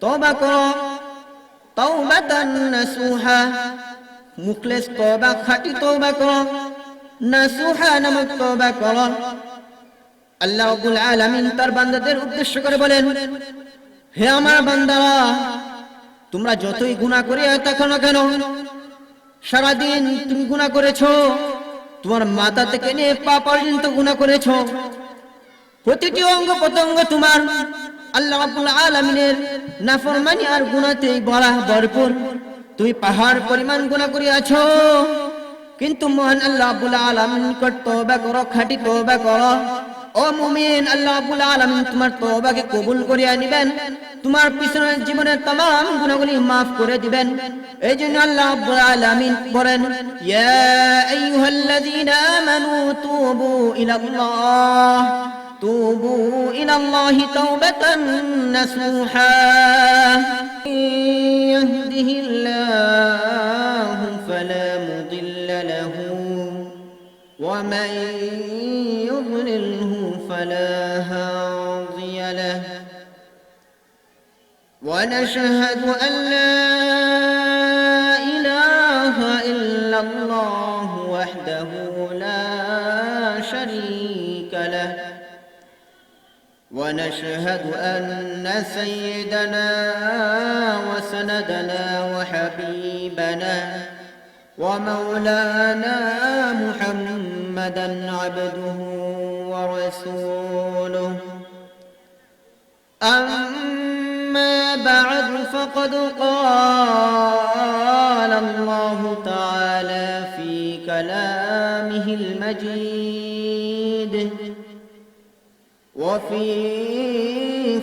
তওবা করো তাওবাতান নাসুহা, মুখলেস তওবা, খাঁটি তওবা করো, নাসুহা নামক তওবা করো। আল্লাহ রাব্বুল আলামিন তার বান্দাদের উদ্দেশ্য করে বলেন, হে আমার বান্দারা, তোমরা যতই গুনাহ করিয়া থাকো না কেন, সারাদিন তুমি গুনাহ করেছো, তোমার মাথা থেকে নিয়ে পা পর্যন্ত গুনাহ করেছো, প্রতিটি অঙ্গ প্রত্যঙ্গ তোমার আল্লাহ রাব্বুল আলামিনের নাফরমানি আর গুনাহতেই ভরপুর। তুমি পাহাড় পরিমাণ গুনাহ করিয়াছো, কিন্তু মহান আল্লাহ রাব্বুল আলামিন নিকট তওবা করো, খাঁটি তওবা করো। ও মুমিন, আল্লাহ রাব্বুল আলামিন তোমার তওবাকে কবুল করিয়া নিবেন, তোমার পিছনের জীবনের तमाम গুনাহগুলি maaf করে দিবেন। এইজন্য আল্লাহ রাব্বুল আলামিন বলেন, ইয়া আইয়ুহাল্লাযীনা আমানু তুবু ইলাল্লাহ, তুবু ইলাল্লাহি তাওবাতান নাসুহা, ইয়াহদিহিল্লাহু ফালা মুদিল্লা লাহু ওয়া মান يضلله فلا هادي له ونشهد أن لا إله إلا الله وحده لا شريك له ونشهد أن سيدنا وسندنا وحبيبنا ومولانا محمدا عبده ورسوله. أما بعد فقد قال الله تعالى في كلامه المجيد وفي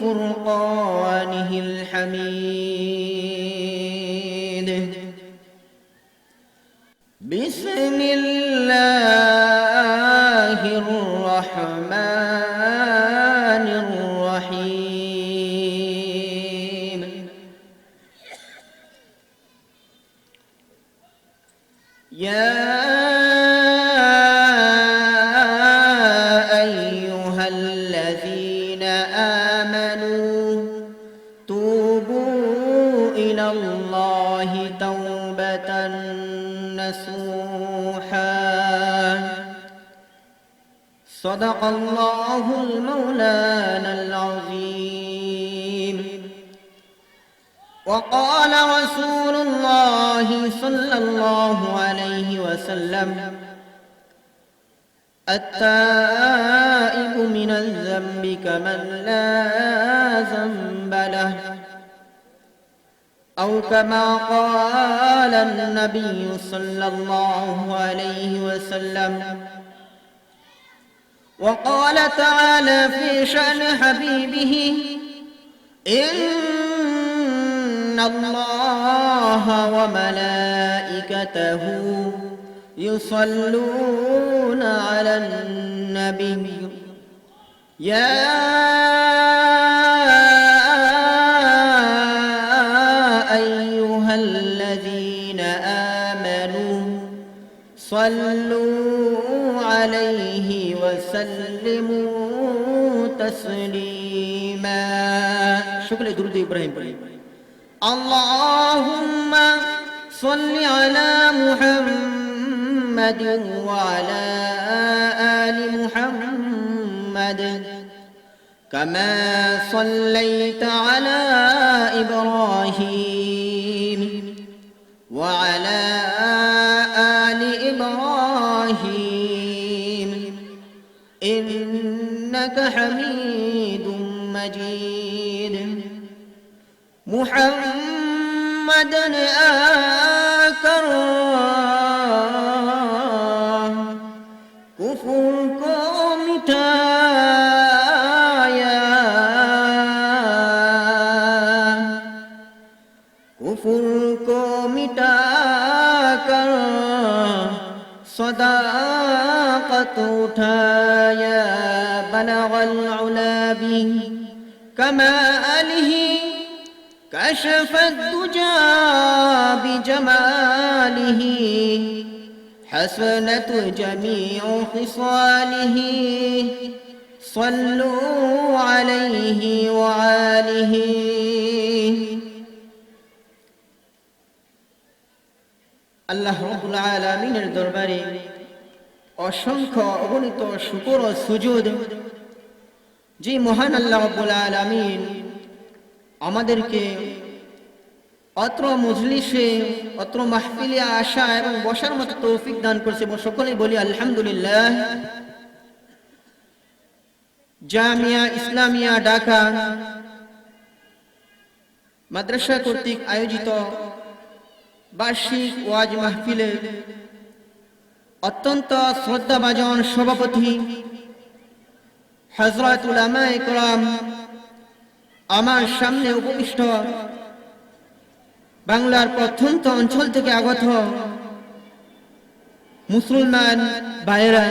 فرقانه الحميد. بسم الله الرحمن الرحيم. يا أيها الذين آمنوا توبوا إلى الله توبة نصوحا. صدق الله المولانا العظيم. وقال رسول الله صلى الله عليه وسلم: التائب من الذنب كمن لا ذنب له، أو كما قال النبي صلى الله عليه وسلم. وقال تعالى في شأن حبيبه: إن الله وملائكته يصلون على النبي يا أيها الذين آمنوا صلوا عليه وسلموا تسليما. شكرا درود إبراهيم. اللهم صل على محمد وعلى آل محمد كما صليت على إبراهيم وعلى آل إبراهيم إنك حميد مجيد. محمد آكر كفر کو مٹایا، کفر کو مٹا کر صداقت اٹھایا. بلغ العلا بكماله كشف الدجى بجماله، حسنت جميع خصاله صلوا عليه وآله আল্লাহ রাব্বুল আলামিনের দরবারে অসংখ্য অগণিত শুকর ও সুজুদ যে মহান আল্লাহ রাব্বুল আলামিন আমাদেরকে অত্র মজলিসে অত্র মাহফিলে আসা এবং বসার মতো তৌফিক দান করেছে। সকলেই বলি আলহামদুলিল্লাহ। জামিয়া ইসলামিয়া ঢাকা মাদ্রাসা কর্তৃক আয়োজিত বার্ষিক ওয়াজ মাহফিলের অত্যন্ত শ্রদ্ধাভাজন সভাপতি হযরত উলামায়ে কেরাম, আমার সামনে উপবিষ্ট বাংলার প্রত্যন্ত অঞ্চল থেকে আগত মুসলমান ভাইয়েরা,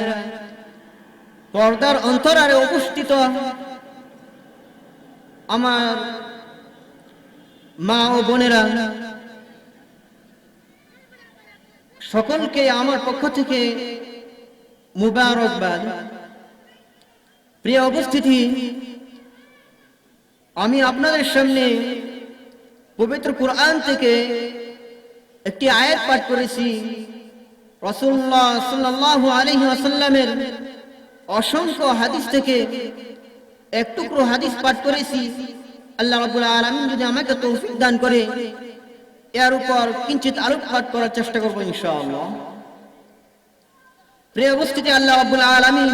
পর্দার অন্তরালে উপস্থিত আমার মা ও বোনেরা, সকলকে আমার পক্ষ থেকে মুবারকবাদ। প্রিয় উপস্থিতি, আমি আপনাদের সামনে পবিত্র কুরআন থেকে একটি আয়াত পাঠ করেছি। রাসূলুল্লাহ সাল্লাল্লাহু আলাইহি ওয়াসাল্লামের অসংখ্য হাদিস থেকে এক টুকরো হাদিস পাঠ করেছি। আল্লাহ রাব্বুল আলামিন যদি আমাকে তৌফিক দান করে এর উপর কিঞ্চিত আলোকপাত করার চেষ্টা করব ইনশাআল্লাহ। প্রিয় উপস্থিতি, আল্লাহ রাব্বুল আলামিন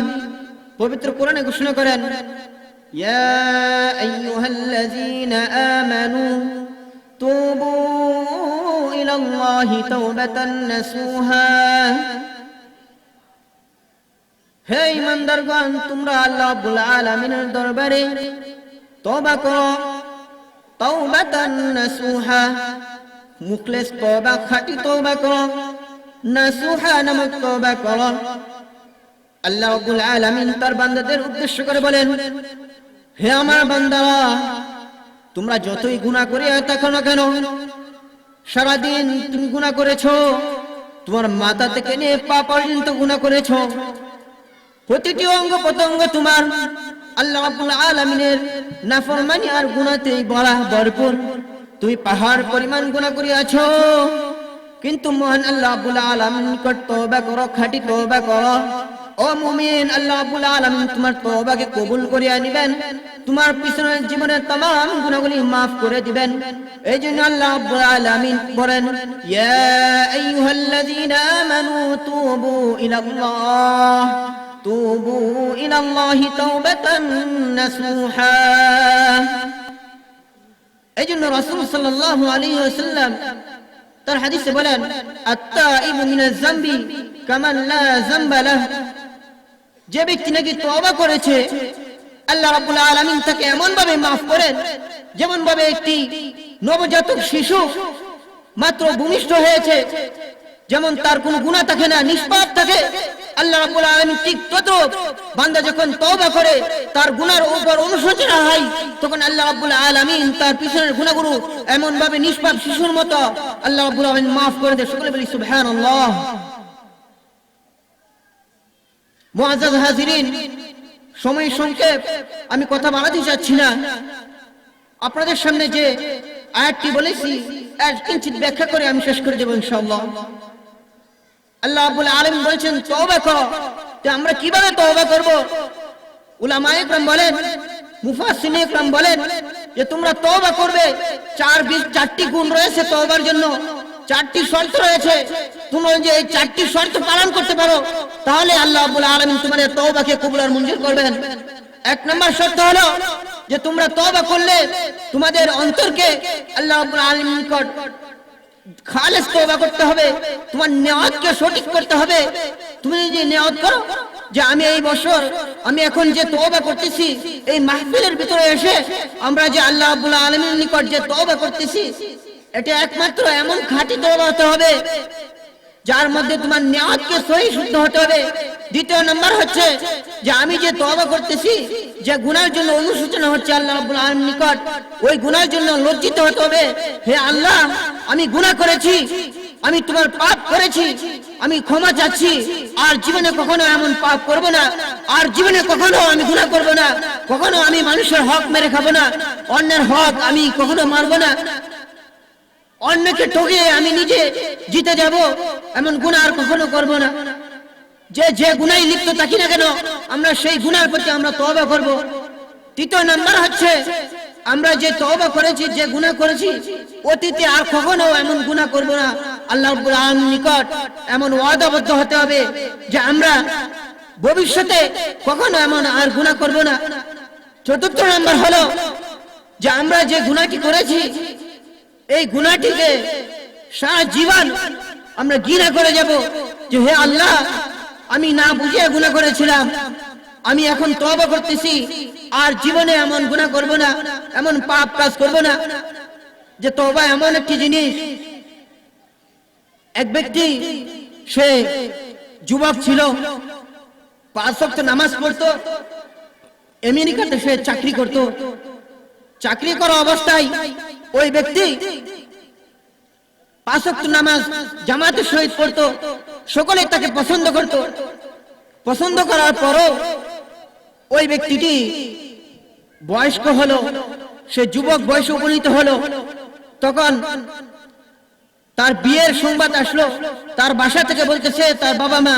পবিত্র কোরআনে ঘোষণা করেন, ইয়া আইয়ুহাল্লাযীনা আমানু তুবু ইলাল্লাহি তাওবাতান নাসুহা। হে ঈমানদারগণ, তোমরা আল্লাহ রাব্বুল আলামিনের দরবারে তওবা করো, তাওবাতান নাসুহা, মুখলেস তওবা, খাঁটি তওবা করো, নাসুহা নামক তওবা করো। আল্লাহ রাব্বুল আলামিন তার বান্দাদের উদ্দেশ্য করে বলেন, হে আমার বান্দারা, তোমরা যতই গুনাহ করে থাকো না কেন, সারাদিন তুমি গুনাহ করেছো, তোমার মাথা থেকে নিয়ে পা পর্যন্ত গুনাহ করেছো, প্রতিটি অঙ্গ প্রত্যঙ্গ তোমার আল্লাহ রাব্বুল আলামিনের নাফরমানি আর গুনাহতেই ভরপুর। তুমি পাহাড় পরিমাণ গুনাহ করিয়াছো, কিন্তু মহান আল্লাহ রাব্বুল আলামিন নিকট তওবা করো, খাঁটি তওবা করো। ও মুমিন, আল্লাহ রাব্বুল আলামিন তোমার তওবাকে কবুল করিয়া নেবেন, তোমার পিছনের জীবনের तमाम গুনাহগুলি maaf করে দিবেন। এইজন্য আল্লাহ রাব্বুল আলামিন বলেন, ইয়া আইয়ুহাল্লাযীনা আমানু তুবু ইলাল্লাহ, তুবু ইলাল্লাহি তাওবাতান নাসুহা। এইজন্য রাসূল সাল্লাল্লাহু আলাইহি ওয়াসাল্লাম তার হাদিসে বলেন, আত-তাইবু মিনাজ যামবি কামান লা যামবা লাহ। যে ব্যক্তি নাকি তওবা করেছে, আল্লাহ রাব্বুল আলামিন তাকে এমন ভাবে maaf করেন যেমন ভাবে একটি নবজাতক শিশু মাত্র ভূমিষ্ঠ হয়েছে, যেমন তার কোনো গুনাহ থাকে না, নিষ্পাপ থাকে। আল্লাহ রাব্বুল আলামিন ঠিক তদ্রূপ বান্দা যখন তওবা করে, তার গুনার উপর অনুশোচনা হয়, তখন আল্লাহ রাব্বুল আলামিন তার পিছনের গুনাহগুলো এমন ভাবে নিষ্পাপ শিশুর মতো আল্লাহ রাব্বুল আলামিন maaf করে দেয়। সকলে বলি সুবহানাল্লাহ। মুআজ্জাজ হাজিরিন, সময় সংক্ষেপ, আমি কথা বাড়াতে চাচ্ছি না। আপনাদের সামনে যে আয়াতটি বলেছি এর কিঞ্চিত ব্যাখ্যা করে আমি শেষ করে দেব ইনশাআল্লাহ। আল্লাহ রাব্বুল আলামিন বলেছেন তওবা করো। তো আমরা কিভাবে তওবা করব? উলামায়ে কেরাম বলেন, মুফাসসিরিনে কেরাম বলেন যে তোমরা তওবা করবে, চারটি গুণ রয়েছে তওবার জন্য, চারটি শর্ত রয়েছে। তোমরা যে এই চারটি শর্ত পালন করতে পারো, তাহলে আল্লাহ রাব্বুল আলামিন তোমাদের তওবাকে কবুল আর মঞ্জুর করবেন। এক নম্বর শর্ত হলো যে তোমরা তওবা করলে তোমাদের অন্তরকে আল্লাহ রাব্বুল আলামিনের নিকট খালেস তওবা করতে হবে, তোমার নিয়তকে সঠিক করতে হবে। তুমি যে নিয়ত করো যে আমি এই বছর, আমি এখন যে তওবা করতেছি, এই মাহফিলের ভিতরে এসে আমরা যে আল্লাহ রাব্বুল আলামিনের নিকট যে তওবা করতেছি, এটা একমাত্র এমন খাঁটি তওবা হতে হবে যার মধ্যে তোমার নিয়তকে সহি শুদ্ধ হতে হবে। দ্বিতীয় নম্বর হচ্ছে যে আমি যে তওবা করতেছি, যে গুনাহের জন্য অনুশোচনা হচ্ছে আল্লাহ রাব্বুল আলামিনের নিকট, ওই গুনাহের জন্য লজ্জিত হতে হবে। হে আল্লাহ, আমি গুনাহ করেছি, আমি তোমার পাপ করেছি, আমি ক্ষমা চাচ্ছি, আর জীবনে কখনো এমন পাপ করব না। আর জীবনে কখনো আমি গুনাহ করব না, কখনো আমি মানুষের হক মেরে খাবো না, অন্যের হক আমি কখনো মারবো না, অন্যকে ঠকিয়ে আমি নিজে জিতে যাব, এমন গুনাহ আর কখনো করব না। যে গুনাহে লিপ্ত থাকি না কেন আমরা সেই গুনার প্রতি আমরা তওবা করব। তৃতীয় নাম্বার হচ্ছে আমরা যে তওবা করেছি, যে গুনাহ করেছি, অতীতে আর কখনো এমন গুনাহ করব না। আল্লাহ রাব্বুল আলামিনের নিকট এমন ওয়াদাবদ্ধ হতে হবে যে আমরা ভবিষ্যতে কখনো এমন আর গুনাহ করব না। চতুর্থ নাম্বার হলো যে আমরা যে গুনাহটি করেছি এই গুনাহটিকে সারা জীবন আমরা ঘৃণা করে যাব যে হে আল্লাহ, আমি না বুঝে গুনাহ করেছিলাম, আমি এখন তওবা করতেছি, আর জীবনে এমন গুনাহ করব না, এমন পাপ কাজ করব না। যে তওবা এমন একটি জিনিস, এক ব্যক্তি সে যুবক ছিল, 5 ওয়াক্ত নামাজ পড়তো, আমেরিকাতে সে চাকরি করত। চাকরি করা অবস্থায় ওই ব্যক্তি 5 ওয়াক্ত নামাজ জামাতের সহিত পড়তো, সকলে তাকে পছন্দ করত। পছন্দ করার পরও ওই ব্যক্তিটি বয়স্ক হলো, সে যুবক বয়সে উপনীত হলো, তখন তার বিয়ের সংবাদ আসলো। তার বাসা থেকে বলতেছে তার বাবা মা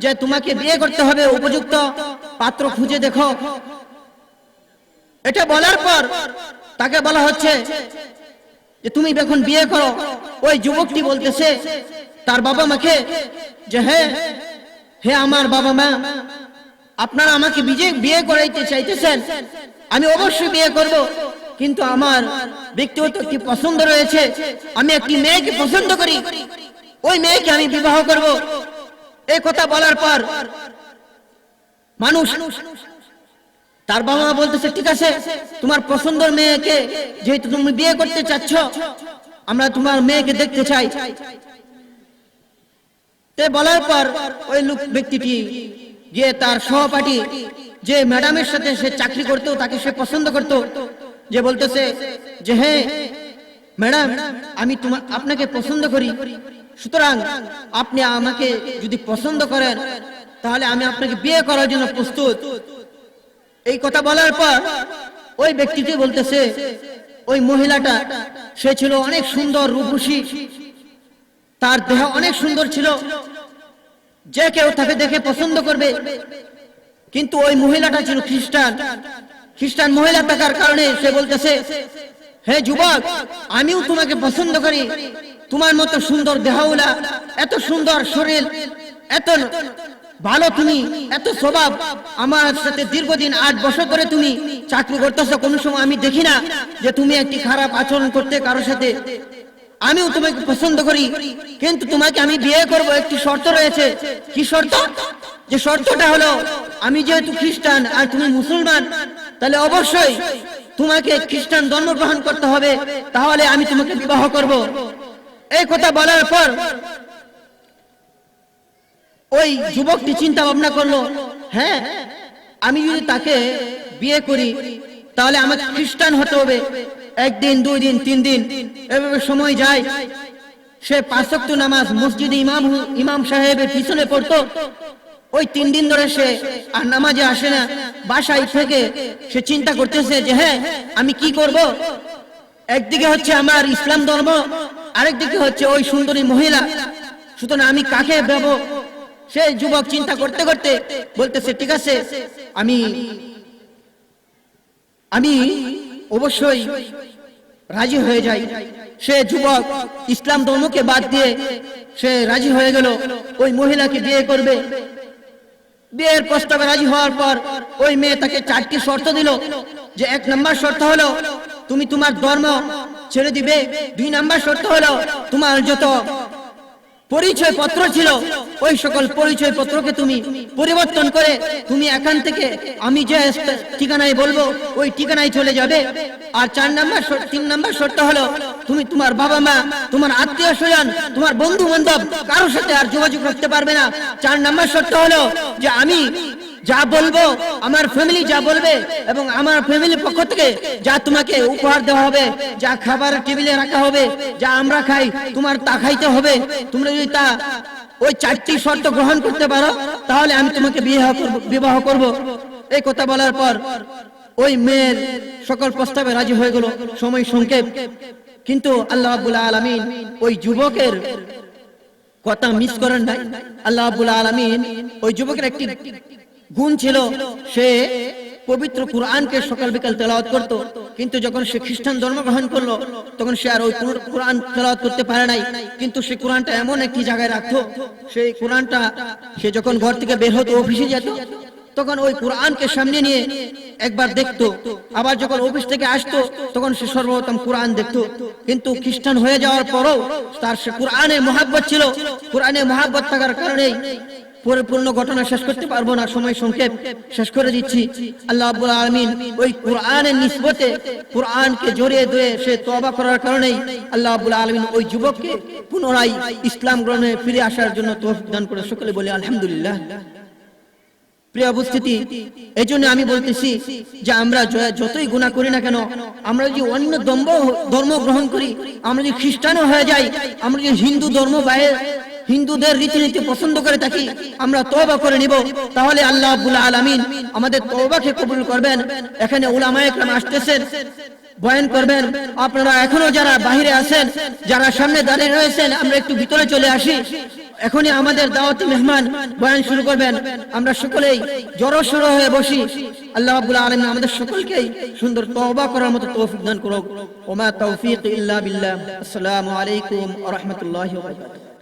যে তোমাকে বিয়ে করতে হবে, উপযুক্ত পাত্র খুঁজে দেখো। এটা বলার পর তাকে বলা হচ্ছে যে তুমি এখন বিয়ে করো। ওই যুবকটি বলতেছে তার বাবা মাকে যে হে আমার বাবা মা, আপনারা আমাকে বিয়ে করাইতে চাইতেছেন, আমি অবশ্যই বিয়ে করব, কিন্তু আমার ব্যক্তিগত একটি পছন্দ রয়েছে, আমি একটি মেয়েকে পছন্দ করি, ওই মেয়েকে আমি বিবাহ করব। এই কথা বলার পর মানুষ, তার বাবা মা বলতেছে ঠিক আছে, তোমার পছন্দের মেয়েকে যেহেতু তুমি বিয়ে করতে চাচ্ছ, আমরা তোমার মেয়েকে দেখতে চাই। বলার পর ওই ব্যক্তিটি গিয়ে তার সহপাঠী যে ম্যাডামের সাথে সে চাকরি করতো, তাকে সে পছন্দ করত, যে বলতেছে যে হ্যাঁ ম্যাডাম, আমি আপনাকে পছন্দ করি, সুতরাং আপনি আমাকে যদি পছন্দ করেন তাহলে আমি আপনাকে বিয়ে করার জন্য প্রস্তুত। এই কথা বলার পর ওই ব্যক্তিটি বলতেছে, ওই মহিলাটা সে ছিল অনেক সুন্দর রূপসী, তার দেহ অনেক সুন্দর ছিল, যে কেউ তাকে দেখে পছন্দ করবে। কিন্তু ওই মহিলাটা ছিল খ্রিস্টান মহিলা থাকার কারণে সে বলতেছে হে যুবক, আমিও তোমাকে পছন্দ করি, তোমার মতো সুন্দর দেহওয়ালা, এত সুন্দর শরীর, এত ভালো তুমি, এত স্বভাব, আমার সাথে দীর্ঘদিন 8 বছর ধরে তুমি চাকরি করতেছো, কোনো সময় আমি দেখি না যে তুমি একটি খারাপ আচরণ করতে কারোর সাথে। আমিও তোমাকে পছন্দ করি, কিন্তু তোমাকে আমি বিয়ে করব, একটি শর্ত রয়েছে। কি শর্ত? যে শর্তটা হলো আমি যেহেতু খ্রিস্টান আর তুমি মুসলমান, তাহলে অবশ্যই তোমাকে খ্রিস্টান ধর্ম গ্রহণ করতে হবে, তাহলে আমি তোমাকে বিবাহ করব। এই কথা বলার পর ওই যুবকটি চিন্তা ভাবনা করলো, হ্যাঁ আমি যদি তাকে বিয়ে করি তাহলে আমাকে খ্রিস্টান হতে হবে। 1 দিন 2 দিন 3 দিন এভাবে সময় যায়। সে 5 ওয়াক্ত নামাজ মসজিদে ইমাম সাহেবের পিছনে পড়তো। ওই 3 দিন ধরে সে আর নামাজে আসে না। বাসায় থেকে সে চিন্তা করতেছে যে হ্যাঁ আমি কি করব, একদিকে হচ্ছে আমার ইসলাম ধর্ম, আরেকদিকে হচ্ছে ওই সুন্দরী মহিলা, সুতরাং আমি কাকে দেব। সে যুবক চিন্তা করতে করতে বলতেছে ঠিক আছে, আমি অবশ্যই রাজি হয়ে যাই। সে যুবক ইসলাম ধর্মকে বাদ দিয়ে সে রাজি হয়ে গেল, ওই মহিলাকে বিয়ে করবে। বিয়ের প্রস্তাবে রাজি হওয়ার পর ওই মেয়ে তাকে 4টি শর্ত দিল। যে 1 নম্বর শর্ত হলো তুমি তোমার ধর্ম ছেড়ে দিবে, 2 নম্বর শর্ত হলো তোমার যত পরিচয় পত্র ছিল ওই সকল পরিচয় পত্রকে তুমি পরিবর্তন করে তুমি এখান থেকে আমি যে ঠিকানায় বলবো ওই ঠিকানায় চলে যাবে। আর 3 নম্বর শর্ত হলো তুমি তোমার বাবা মা, তোমার আত্মীয় স্বজন, তোমার বন্ধু বান্ধব কারোর সাথে আর যোগাযোগ রাখতে পারবে না। 4 নম্বর শর্ত হলো যে আমি যা বলবো, আমার ফ্যামিলি যা বলবে এবং আমার ফ্যামিলির পক্ষ থেকে যা তোমাকে উপহার দেওয়া হবে, যা খাবার টেবিলে রাখা হবে, যা আমরা খাই তোমার তা খাইতে হবে। তোমরা যদি তা ওই 4টি শর্ত গ্রহণ করতে পারো তাহলে আমি তোমাকে বিবাহ করব। এই কথা বলার পর ওই মেয়ের সকল প্রস্তাবে রাজি হয়ে গেল। সময় সংক্ষেপ, কিন্তু আল্লাহ রাব্বুল আলামিন ওই যুবকের কথা মিস করেন নাই। আল্লাহ রাব্বুল আলামিন ওই যুবকের একটি গুণ ছিল, সে পবিত্র কুরআনকে সকাল বিকাল তেলাওয়াত করত, কিন্তু যখন সে খ্রিস্টান ধর্ম গ্রহণ করলো তখন সে আর ওই কুরআন তেলাওয়াত করতে পারে নাই। কিন্তু সে কুরআনটা এমন একটি জায়গায় রাখতো, সেই কুরআনটা সে যখন ঘর থেকে বের হতো, অফিসে যেত, তখন ওই কুরআনকে সামনে নিয়ে একবার দেখতো, আবার যখন অফিস থেকে আসতো তখন সে সর্বপ্রথম কুরআন দেখতো। কিন্তু খ্রিস্টান হয়ে যাওয়ার পরও তার সে কুরআনে মহব্বত ছিল। কুরআনে মহব্বত থাকার কারণেই পরিপূর্ণ ঘটনা শেষ করতে পারবো না, সময় সংক্ষেপ, শেষ করে দিচ্ছি। আল্লাহ রাব্বুল আলামিন ওই কুরআনের নিসবতে কুরআনকে জড়িয়ে দিয়ে সে তওবা করার কারণেই আল্লাহ রাব্বুল আলামিন ওই যুবককে পুনরায় ইসলাম গ্রহণে ফিরে আসার জন্য তৌফিক দান করে। সকলে বলি আলহামদুলিল্লাহ। প্রিয় উপস্থিতি, এই জন্য আমি বলতেছি যে আমরা যতই গুনাহ করি না কেন, আমরা যদি অন্য ধর্ম গ্রহণ করি, আমরা যদি খ্রিস্টানও হয়ে যাই, আমরা যদি হিন্দু ধর্ম হিন্দুদের রীতিনীতি পছন্দ করে থাকি, আমরা তওবা করে নিব, তাহলে আল্লাহ রাব্বুল আলামিন আমাদের তওবাকে কবুল করবেন। এখানে উলামায়ে কেরাম আসতেছেন, বয়ান করবেন। আপনারা এখনো যারা বাহিরে আছেন, যারা সামনে দাঁড়িয়ে রয়েছেন, আমরা একটু ভিতরে চলে আসি। এখনই আমাদের দাওয়াতি মেহমান বয়ান শুরু করবেন। আমরা সকলেই জড়সড় হয়ে বসি। আল্লাহ রাব্বুল আলামিন আমাদের সকলকেই সুন্দর তওবা করার মতো তৌফিক দান করুক। ওয়া মা তাওফীক ইল্লা বিল্লাহ। আসসালামু আলাইকুম ওয়া রাহমাতুল্লাহি ওয়া বারাকাতুহু।